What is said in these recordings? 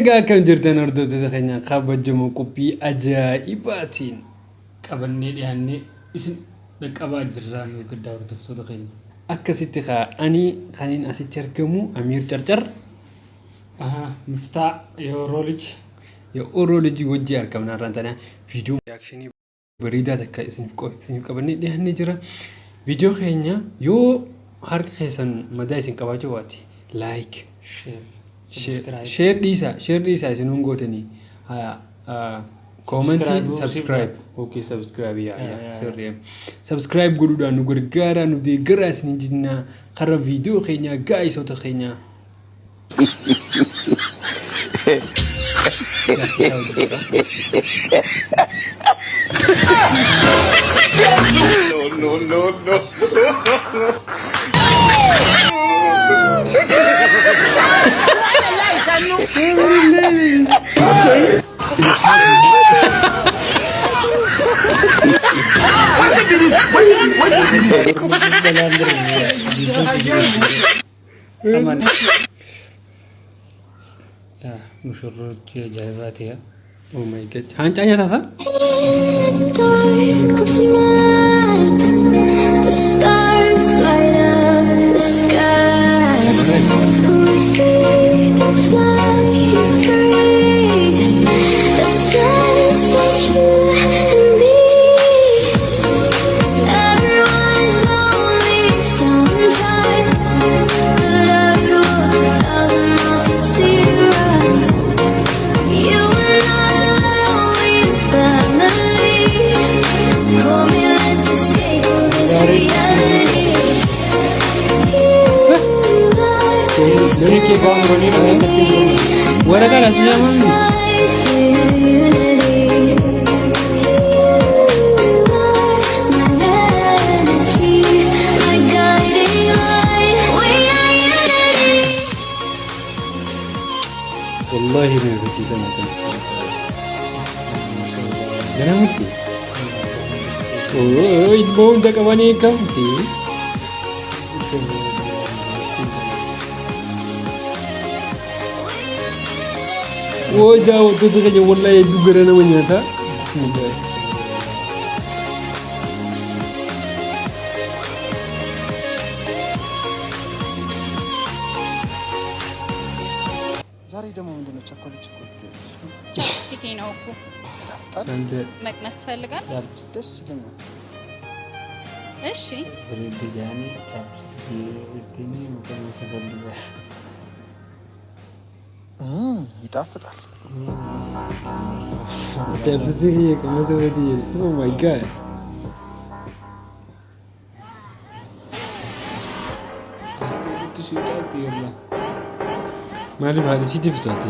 كم جرتنا أردو تدخلنا خابج موكوبي أجائباتين قبلني يعني اسم بقبا جران وقدا أردو تدخلنا أكسيتها أني خلين أسيتركمو أمير جرجر مفتاح يورولج يورولج وجه أركمنا رانتنا فيديو أكشني بريدة تك اسم قبلني ده نجرا فيديو خينيا يو هارك خيسن مدايسين كواجواتي لايك share disa sinun gotani comment subscribe okay subscribe ya sorry subscribe gududa nu gurgara nu de garas ni jinna khara video khenya guys auto khenya no مشروط يا جايباتي oh my god hancanya tasa the stars light up the sky we fly free that's just like you and me everyone's lonely sometimes but after 1,000 miles to see you rise you and I we family hold me let's escape this reality Liriknya bang Roni namanya kecil. Warga rasanya mana? Wallahi ni begitu sama kan. Jangan mesti. Oh, itu bau dah kawan ni kamu. Oh jauh tu kerja wallahi dugara namanya tak? Bismillah. ዛሬ ደግሞ ምንድነው ቸኮሌት ቻፕስቲክ ነው እኮ ይጣፍጣል። አንተ መቅመስ ትፈልጋለህ? ደስ ይለኛል። እሺ ብሪድያኒ ቻፕስቲክ እትኒ መቅመስ ትፈልጋለህ? ይጣፍጣል። ቻፕስቲክ የቀመሰ ወዲህ oh my god ማለት ባለ ሲቲቭ ዛት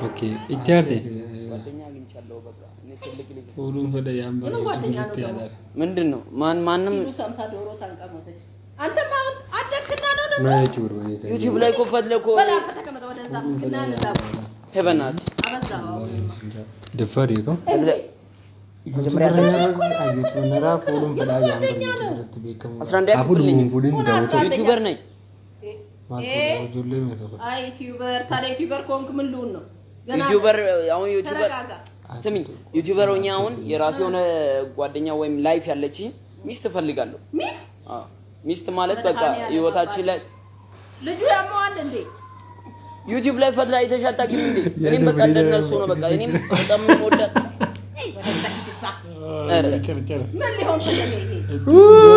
ኦኬ ኢቲያርቴ ሁሉም ፈደ ያምባል ትምህርት ያላል ምንድነው ማንም ሰምታ ዶሮ ታንቀመጠች አንተ ማውት አደክና ነው ደግሞ ማይቹ ብር ዩቲዩብ ላይ ኮፈትለኮ በላ ከተቀመጠ ወደዛ ከናንዛ ሄበናት አበዛው ደፋር ይቆ መጀመሪያ አዩት ወነራ ሁሉም ፈዳ ያምባል ትምህርት ቤከም 11 አፉን ፉዲን ዳውቶ ዩቲዩበር ነኝ ጁሌ ነው አይ ዩቲዩበር ታዲያ ዩቲዩበር ኮንክ ምን ልሁን ነው ዩቲዩበር አሁን ዩቲዩበር ስሚ ዩቲዩበር ሆኜ አሁን የራሴ ሆነ ጓደኛ ወይም ላይፍ ያለች ሚስት ፈልጋለሁ ሚስት ማለት በቃ ህይወታችን ላይ ልጁ ያማዋል እንዴ ዩቲዩብ ላይ ፈትላ አይተሻታቂም እንዴ እኔም በቃ እንደነሱ ነው በቃ እኔም በጣም ነው ወዳት ምን ሊሆን ፈለገ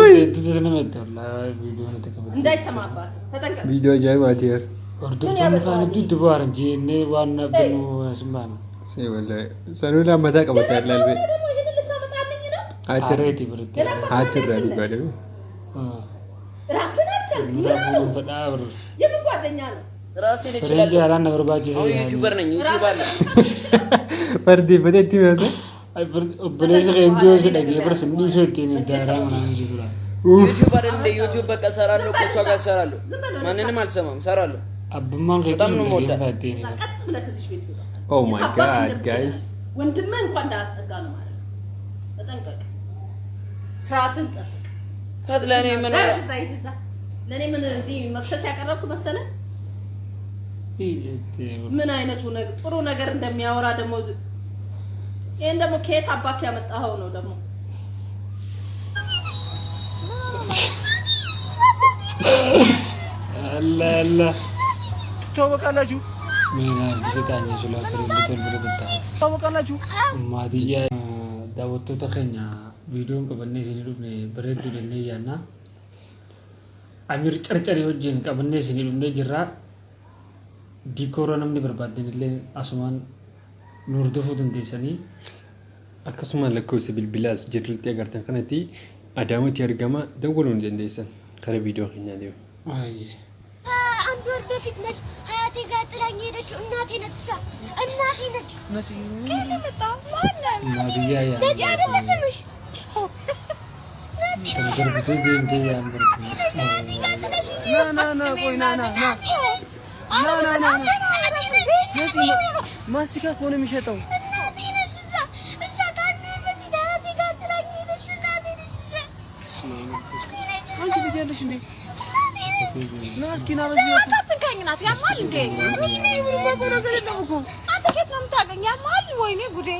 ይሄ ትዝነ መጣላ ቪዲዮ ነው ተከበረ እንዳይሰማባት ተጠንቀቅ ቪዲዮ ጃይባቲር ኦርዶክስ ምፋን ዱድባር እንጂ እኔ ዋና ብኑ ያስማና ሰይ ወላሂ ሰኑላ መታ ቀበታ ያላል በ አትሬቲ ብርት አትራቢ ባለው ራስን አልቻልክ ምን ፈዳብር የምን ጓደኛ ነው ራስን ይችላል ፍሬንድ ያላና በርባጅ ዩቲዩበር ነኝ ዩቲዩበር ፈርዲ በደቲ ማለት አይ ብለሽ ሬዲዮ ስለገ ብርስ እንዲሶት ነው ዳራ ምናምን ይብላ ዩቲዩበር እንደ ዩቲዩብ በቃ ሰራለሁ ከሷ ጋር ሰራለሁ ማንንም አልሰማም ሰራለሁ አብማን በጣም ነው ሞዳ ፈቴኒ ቀጥ ብለህ ከዚህ ቤት ወጣ oh my god guys ወንድምህ እንኳን እንዳያስጠጋ ነው ማለት ነው ተጠንቀቅ ስራትን ጠብቅ ፈትለኔ ምን ለኔ ምን እዚህ መክሰስ ያቀረብኩ መሰለ ምን አይነቱ ጥሩ ነገር እንደሚያወራ ደግሞ ይሄን ደግሞ ከየት አባክ ያመጣኸው ነው ደግሞ? አላላ ትተዋወቃላችሁ? ምን አልብሰታኝ ስለአከረ ልትልብታ ትተዋወቃላችሁ? ማዲያ daawwattoota keenya viidiyoon qabannee isinii dhufne bareedduu jennee yaadna. Amir carcarii wajjin qabannee isinii dhufnee jirra. Diikoora namni barbaadan illee asumaan nu hordofuu dandeessanii. Akkasuma lakkoofsa bilbilaas jirriltti agartan kanatti Adaamatti argama dawwaluu ni dandeessan kara viidiyoo keenyaa deemu. አንድ ወር በፊት ነች አያቴ ጋር ጥላኝ ሄደችው። እናቴ ነች እሷ እናቴ ነች። ከኔ መጣ ማነው? ማዲያ ያ ነጭ አይደለ ስምሽ? ተንገርብቴ ዴንቴ ያምብር ና ቆይ ና ነፂ ማስቲካ እኮ ነው የሚሸጠው። አንቺ ልጅ ያለሽ እንዴ? ና እስኪ ና በዚህ ወጣ አትንካኝናት ያማል እንዴ? አንተ ከየት ነው የምታገኝ? ያማል ወይኔ ጉዴ!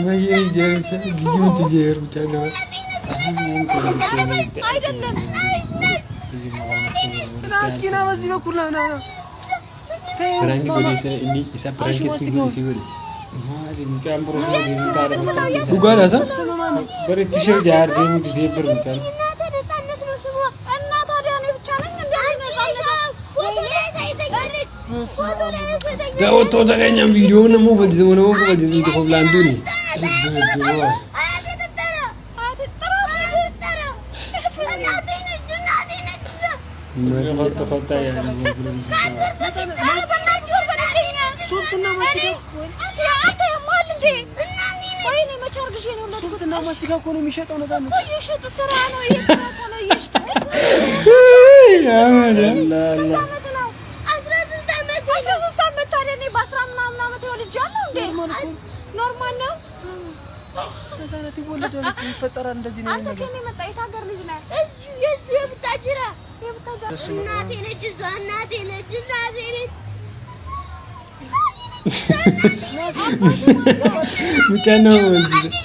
ማየን ጀርሰ ጊዜው ትጀር ብቻለው አይደለም ና እስኪ ና በዚህ በኩል ና ፕራንክ ጎዴሰ እኒ ኢሳ ፕራንክ ሲጎዴ ማዲ ምጫምብሮ ነው ዲንታ ጉጋና ሳ በሬት ቲሸርት ያር ዴም ዲዴብር ምጫም ዳውቶ ተገኘም ቪዲዮ ነው ወልጅ ነው ወልጅ ተቆብላንዱኒ ምን ተፈታ ያ ሱፍትና ማስቲካ እኮ ነው የሚሸጠው። ነፃ ነው የሽጥ ስራ ነው የስራ ነው የሽጥ ኖርማል ነው። ነፃነት ይወለዳል ይፈጠራል። እንደዚህ ነው አንተ ከኔ መጣ የታገር ልጅ ነህ። እሱ የሱ የቡታጅራ እናቴ ነች እሷ እናቴ ነች እናቴ ነች። ምቀነው ወልጅ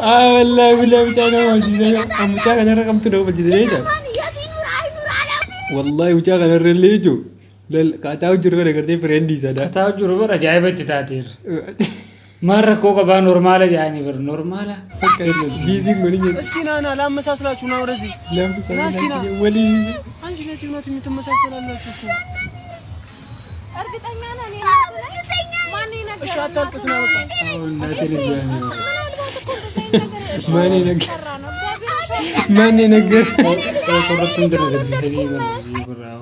والله بالله بتاعنا مجا انا رقمت له بجديده والله مجا انا رليجو للقاتاو جرو نغرتي فريندي سدا كتاو جرو رجايبت تاتير مره كوكا نورمال يعني بر نورمال بيزي مني እስኪ ና ላመሳስላችሁ ና ወደዚህ لامسا ولي አንቺ ለዚህ ነው የምትመሳሰላላችሁ እኮ እርግጠኛ ነኝ ማን ይነገር? እሺ አታልቅስ ና በቃ እናቴ ልጅ ያኔ ማን ነገር ተወረቱን ደረገ ሲሰኒ ብራው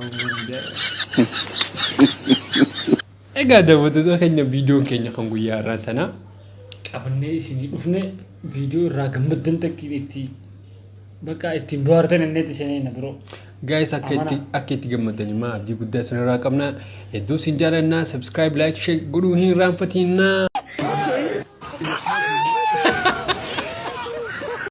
egaa daawwattoota keenya viidiyoon keenya kan guyyaa irraa tana qabannee isinii dhufne viidiyoo irraa gammaddan takkiitti bakka ittiin bohaartan inneetti isinii na biroo gaayis akka itti gammadanii maa abdii guddaa isin irraa qabna hedduu isin jaalannaa subscribe like share godhuu hin irraanfatinaa